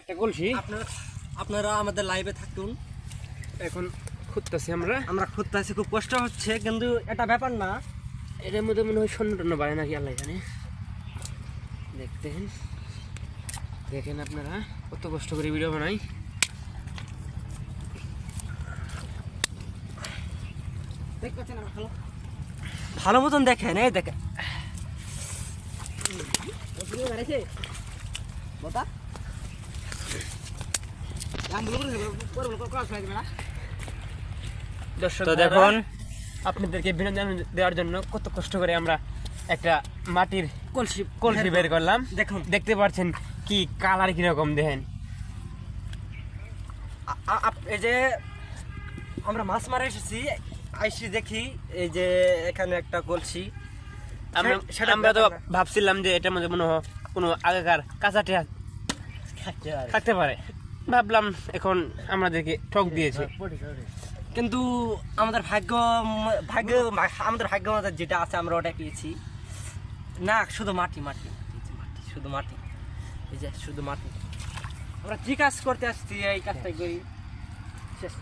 একটা কলসি আপনারা আমাদের লাইভে থাকুন। এখন খুঁজতেছি আমরা খুঁজতেছি, খুব কষ্ট হচ্ছে, কিন্তু এটা ব্যাপার না। এটার মধ্যে মনে হয় স্বর্ণ টন্য বাড়ে নাকি আল্লাহ জানে। দেখেন আপনারা কত কষ্ট করে ভিডিও বানাই। ভালো মতন দেখেন, এই দেখেন তো দেখুন আপনাদেরকে বিনোদন দেওয়ার জন্য কত কষ্ট করে আমরা একটা মাটির কলসি বের করলাম। দেখুন, দেখতে পাচ্ছেন কি কালার কিরকম দেখেন। এই যে আমরা মাছ মারা এসেছি, আইসি দেখি এই যে এখানে একটা কলসি। আমরা তো ভাবছিলাম যে এটার মধ্যে মনে হয় কোনো আগেকার কাঁচাটে থাকতে পারে, ভাবলাম এখন আমাদেরকে ঠক দিয়েছে। কিন্তু আমাদের ভাগ্য আমাদের যেটা আছে আমরা ওটা পেয়েছি না। শুধু মাটি, শুধু মাটি, এই যে শুধু মাটি। আমরা কি কাজ করতে আসছি এই কাজটাই করি। শেষ।